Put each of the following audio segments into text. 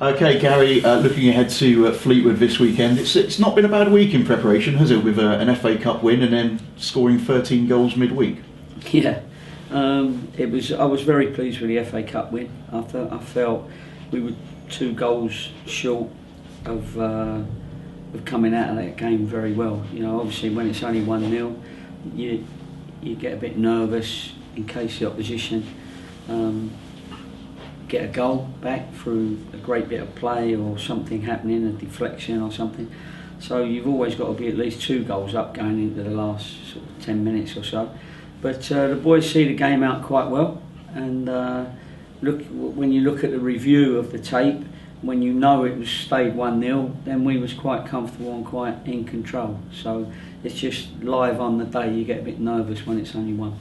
Okay, Gary, looking ahead to Fleetwood this weekend, it's not been a bad week in preparation, has it, with an FA Cup win and then scoring 13 goals midweek? Yeah, it was. I was very pleased with the FA Cup win. I felt we were 2 goals short of coming out of that game very well. You know, obviously when it's only 1-0, you get a bit nervous in case the opposition get a goal back through a great bit of play or something happening, a deflection or something. So you've always got to be at least 2 goals up going into the last sort of 10 minutes or so. But the boys see the game out quite well, and when you look at the review of the tape, when you know it was stayed 1-0, then we was quite comfortable and quite in control. So it's just live on the day, you get a bit nervous when it's only 1.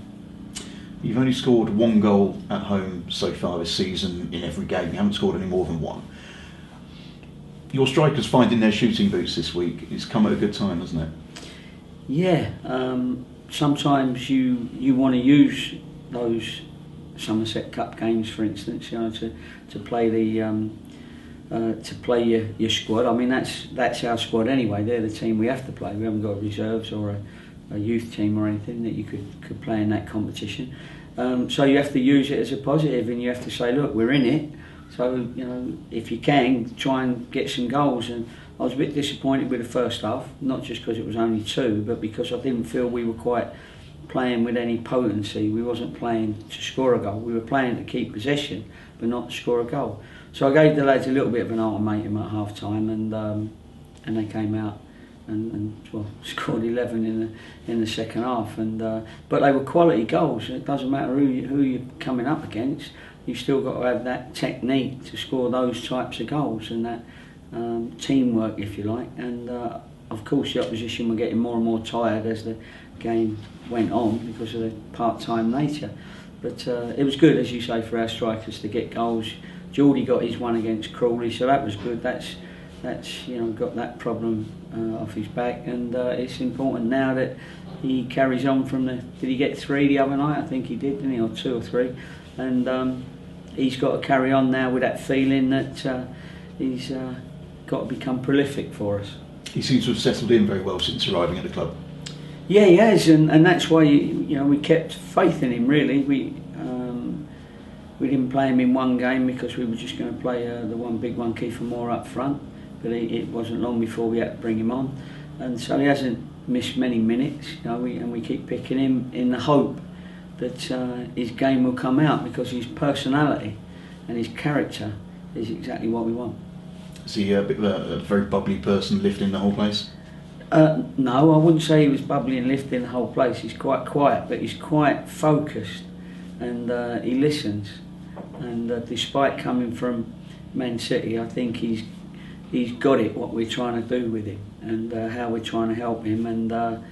You've only scored 1 goal at home so far this season in every game. You haven't scored any more than 1. Your strikers finding their shooting boots this week. It's come at a good time, hasn't it? Yeah. Sometimes you want to use those Somerset Cup games, for instance, you know, to play your squad. I mean, that's our squad anyway. They're the team we have to play. We haven't got reserves or a youth team or anything that you could play in that competition. So you have to use it as a positive, and you have to say, look, we're in it. So, you know, if you can, try and get some goals. And I was a bit disappointed with the first half, not just because it was only 2, but because I didn't feel we were quite playing with any potency. We wasn't playing to score a goal. We were playing to keep possession, but not to score a goal. So I gave the lads a little bit of an ultimatum at half time, and they came out and well, scored 11 in the second half. But they were quality goals. It doesn't matter who you're coming up against. You've still got to have that technique to score those types of goals and that teamwork, if you like. And of course, the opposition were getting more and more tired as the game went on because of the part-time nature. But it was good, as you say, for our strikers to get goals. Geordie got his one against Crawley, so that was good. That's you know, got that problem off his back, and it's important now that he carries on from the. Did he get 3 the other night? I think he did, didn't he, or 2 or 3? And he's got to carry on now with that feeling that he's got to become prolific for us. He seems to have settled in very well since arriving at the club. Yeah, he has, and that's why you know we kept faith in him. Really, we didn't play him in one game because we were just going to play the one big one, Kiefer Moore up front. But it wasn't long before we had to bring him on, and so he hasn't missed many minutes. You know, we keep picking him in the hope that his game will come out, because his personality and his character is exactly what we want. Is he a bit of a very bubbly person lifting the whole place? No, I wouldn't say he was bubbly and lifting the whole place. He's quite quiet, but he's quite focused, and he listens. And despite coming from Man City, I think he's got it, what we're trying to do with him, and how we're trying to help him. And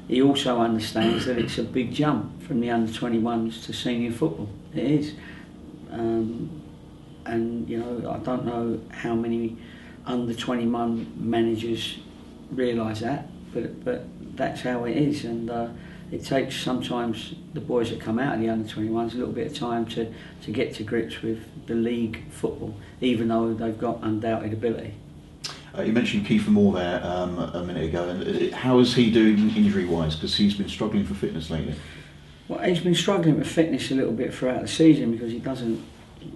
he also understands that it's a big jump from the under-21s to senior football. It is. And you know, I don't know how many under-21 managers realise that, but that's how it is. And it takes sometimes the boys that come out of the under-21s a little bit of time to get to grips with the league football, even though they've got undoubted ability. You mentioned Kiefer Moore there a minute ago, and how is he doing injury-wise? Because he's been struggling for fitness lately. Well, he's been struggling with fitness a little bit throughout the season because he doesn't.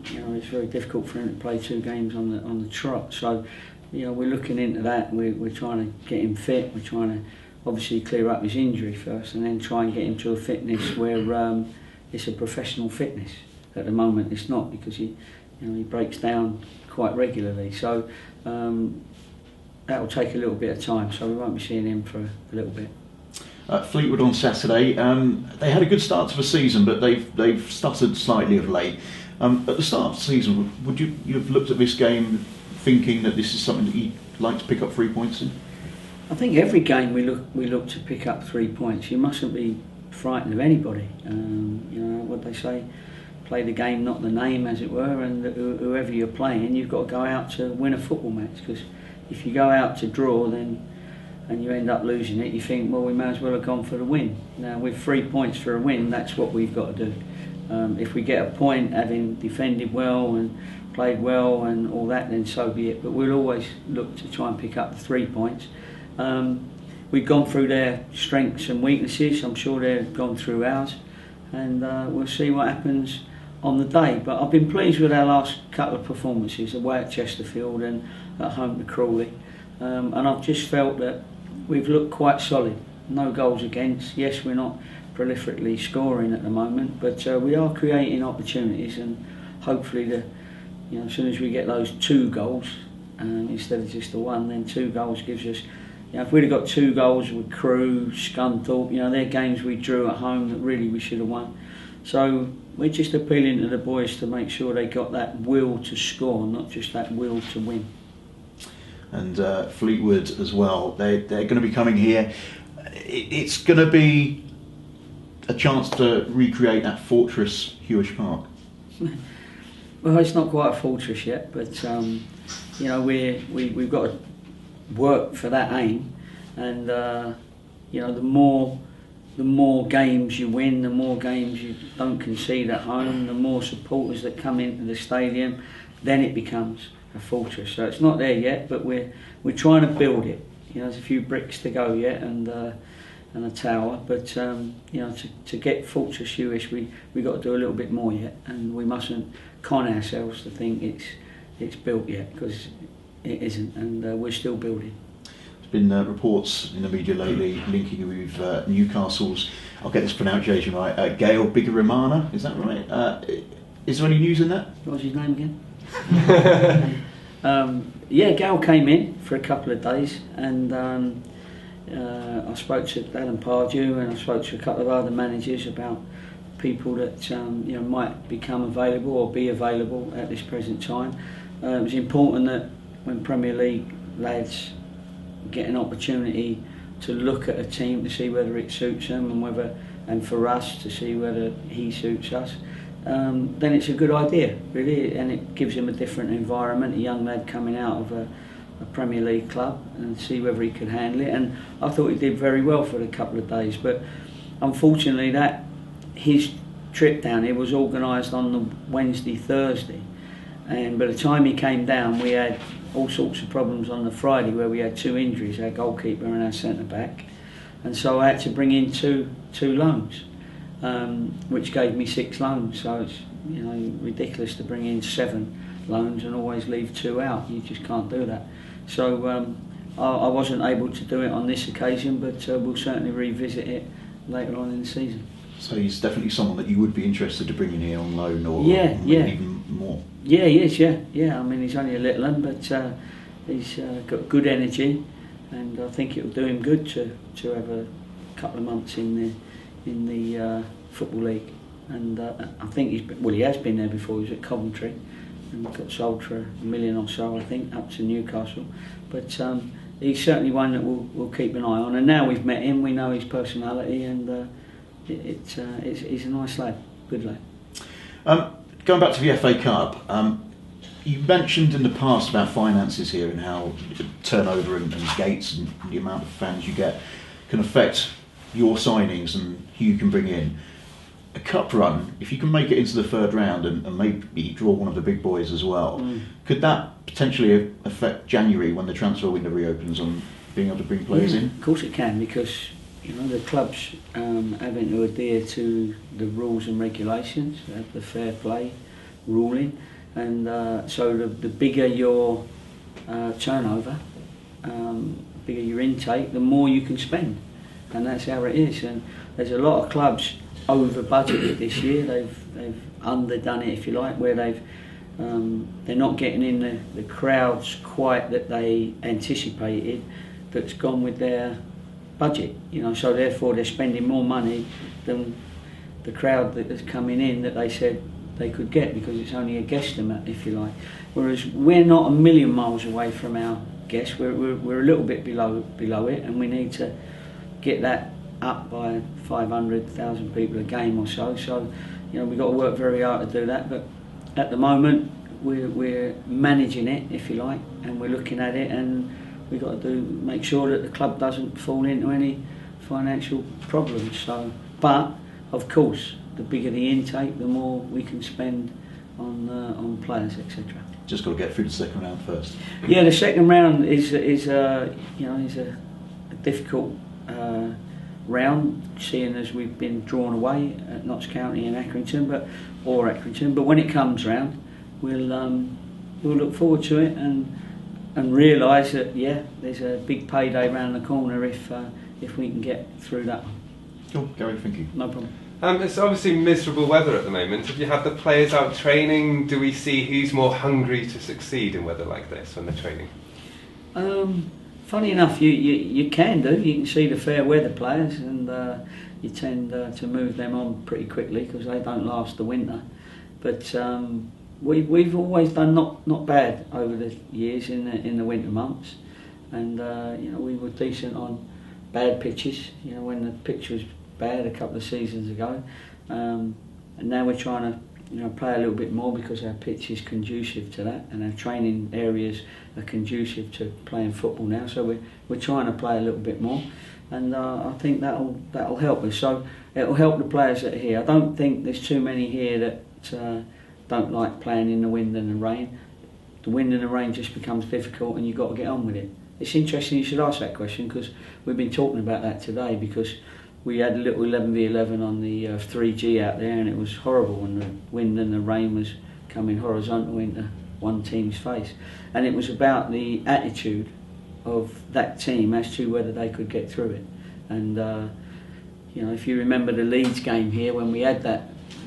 You know, it's very difficult for him to play 2 games on the trot. So, you know, we're looking into that. We're trying to get him fit. We're trying to obviously clear up his injury first, and then try and get him to a fitness where it's a professional fitness. At the moment, it's not, because he breaks down quite regularly. So. That will take a little bit of time, so we won't be seeing him for a little bit. Fleetwood on Saturday. They had a good start to the season, but they've stuttered slightly of late. At the start of the season, would you have looked at this game thinking that this is something that you'd like to pick up 3 points in? I think every game we look to pick up 3 points. You mustn't be frightened of anybody. You know what they say: play the game, not the name, as it were. And whoever you're playing, you've got to go out to win a football match, because if you go out to draw and you end up losing it, you think, well, we may as well have gone for the win. Now, with 3 points for a win, that's what we've got to do. If we get a point having defended well and played well and all that, then so be it. But we'll always look to try and pick up the 3 points. We've gone through their strengths and weaknesses. I'm sure they've gone through ours, and we'll see what happens on the day. But I've been pleased with our last couple of performances, away at Chesterfield and at home to Crawley, and I've just felt that we've looked quite solid. No goals against. Yes, we're not prolifically scoring at the moment, but we are creating opportunities, and hopefully as soon as we get those 2 goals instead of just the 1, then 2 goals gives us, if we'd have got 2 goals with Crewe, Scunthorpe, they're games we drew at home that really we should have won. So we're just appealing to the boys to make sure they got that will to score, not just that will to win. And Fleetwood as well, they're going to be coming here. It's going to be a chance to recreate that fortress Huish Park. Well, it's not quite a fortress yet, but we've got to work for that aim, and the more games you win, the more games you don't concede at home, the more supporters that come into the stadium, then it becomes a fortress. So it's not there yet, but we're trying to build it. There's a few bricks to go yet, and a tower, but to get Fortress Huish, we got to do a little bit more yet, and we mustn't con ourselves to think it's built yet, because it isn't, and we're still building. There's been reports in the media lately linking with Newcastle's, I'll get this pronunciation right, Gail Bigarimana, is that right? Is there any news in that? What was his name again? Gail came in for a couple of days, and I spoke to Alan Pardew, and I spoke to a couple of other managers about people that might become available or be available at this present time. It was important that when Premier League lads get an opportunity to look at a team to see whether it suits them, and for us to see whether he suits us, then it's a good idea, really, and it gives him a different environment, a young lad coming out of a Premier League club, and see whether he could handle it. And I thought he did very well for a couple of days, but unfortunately that his trip down here was organised on the Wednesday, Thursday, and by the time he came down we had all sorts of problems on the Friday, where we had 2 injuries, our goalkeeper and our centre back, and so I had to bring in two loans, which gave me 6 loans. So it's ridiculous to bring in 7 loans and always leave 2 out. You just can't do that. So I wasn't able to do it on this occasion, but we'll certainly revisit it later on in the season. So he's definitely someone that you would be interested to bring in here on loan, or even more? Yeah, he is, yeah. I mean, he's only a little one, but he's got good energy, and I think it'll do him good to have a couple of months in the Football League. And I think he has been there before. He was at Coventry and got sold for $1 million or so, I think, up to Newcastle. But he's certainly one that we'll keep an eye on. And now we've met him, we know his personality, and he's a nice lad, good lad. Going back to the FA Cup, you mentioned in the past about finances here and how turnover and gates and the amount of fans you get can affect your signings and who you can bring in. A cup run, if you can make it into the 3rd round and maybe draw one of the big boys as well, could that potentially affect January when the transfer window reopens on being able to bring players in? Of course it can, because the clubs having to adhere to the rules and regulations, the fair play ruling, and so the bigger your turnover, bigger your intake, the more you can spend, and that's how it is. And there's a lot of clubs over budgeted this year. They've underdone it, if you like, where they're not getting in the crowds quite that they anticipated, that's gone with their budget, so therefore they're spending more money than the crowd that is coming in that they said they could get, because it's only a guesstimate, if you like. Whereas we're not a million miles away from our guess. We're a little bit below it, and we need to get that up by 500,000 people a game or so. So we've got to work very hard to do that. But at the moment we're managing it, if you like, and we're looking at it, and we've got to make sure that the club doesn't fall into any financial problems. So, but of course, the bigger the intake, the more we can spend on players, etc. Just got to get through the second round first. Yeah, the second round is a difficult round, seeing as we've been drawn away at Notts County and Accrington, but when it comes round, we'll look forward to it and realise that there's a big payday round the corner if we can get through that one. Cool, Gary, thank you. No problem. It's obviously miserable weather at the moment. Have you had the players out training? Do we see who's more hungry to succeed in weather like this when they're training? Funny enough, you can do. You can see the fair weather players, and you tend to move them on pretty quickly because they don't last the winter. But we've always done not bad over the years in the winter months, and we were decent on bad pitches. When the pitch was bad a couple of seasons ago, and now we're trying to play a little bit more because our pitch is conducive to that, and our training areas are conducive to playing football now. So we're trying to play a little bit more, and I think that'll help us. So it'll help the players that are here. I don't think there's too many here that don't like playing in the wind and the rain. The wind and the rain just becomes difficult, and you've got to get on with it. It's interesting you should ask that question because we've been talking about that today, because we had a little 11v11 on the 3G out there, and it was horrible when the wind and the rain was coming horizontal into one team's face. And it was about the attitude of that team as to whether they could get through it. And if you remember the Leeds game here, when we had that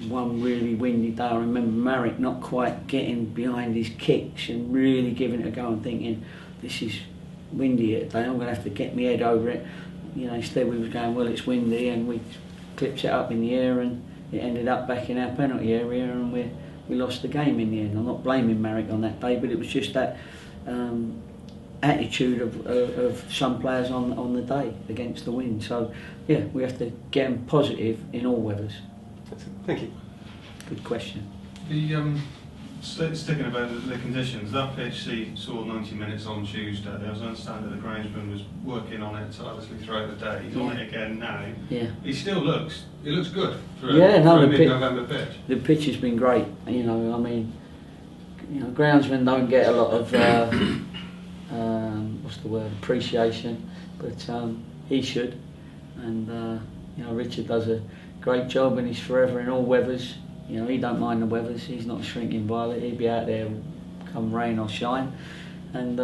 one really windy day, I remember Marek not quite getting behind his kicks and really giving it a go and thinking, this is windy today, I'm going to have to get my head over it. Instead we was going, well, it's windy, and we clipped it up in the air, and it ended up back in our penalty area, and we lost the game in the end. I'm not blaming Marek on that day, but it was just that attitude of some players on the day against the wind. So we have to get them positive in all weathers. Thank you. Good question. Sticking about the conditions, that pitch saw 90 minutes on Tuesday. I understand that the groundsman was working on it tirelessly throughout the day. He's on it again now. Yeah. He still looks good for a mid-November pitch. The pitch has been great. Groundsmen don't get a lot of appreciation, but he should. And Richard does a great job, and he's forever in all weathers. He don't mind the weathers. He's not a shrinking violet. He'd be out there come rain or shine, and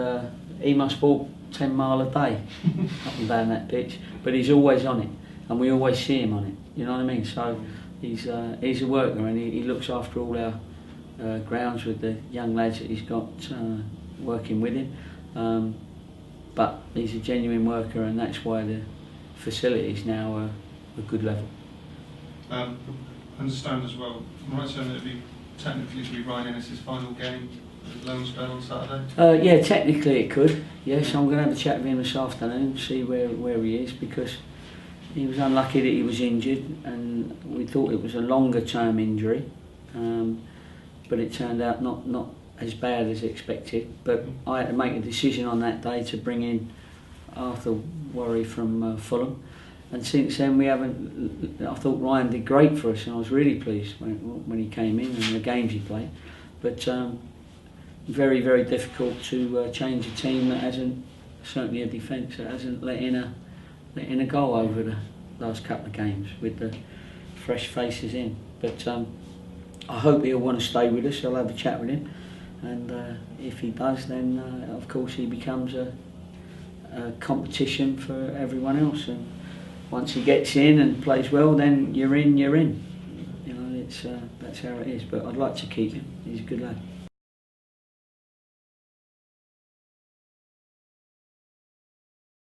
he must walk 10 mile a day up and down that pitch. But he's always on it, and we always see him on it. You know what I mean? So he's a worker, and he looks after all our grounds with the young lads that he's got working with him. But he's a genuine worker, and that's why the facilities now are a good level. Understand as well, am I right saying that it'd be technically to be Ryan Ennis's final game, the loan spell on Saturday? Yeah, technically it could. Yes, I'm going to have a chat with him this afternoon, see where he is, because he was unlucky that he was injured, and we thought it was a longer term injury, but it turned out not as bad as expected. But I had to make a decision on that day to bring in Arthur Worry from Fulham. And since then I thought Ryan did great for us, and I was really pleased when he came in and the games he played. But very, very difficult to change a team that hasn't, certainly a defence that hasn't let in a goal over the last couple of games with the fresh faces in. But I hope he'll want to stay with us. I'll have a chat with him, and if he does, then of course he becomes a competition for everyone else. And once he gets in and plays well, then you're in. That's how it is. But I'd like to keep him. He's a good lad.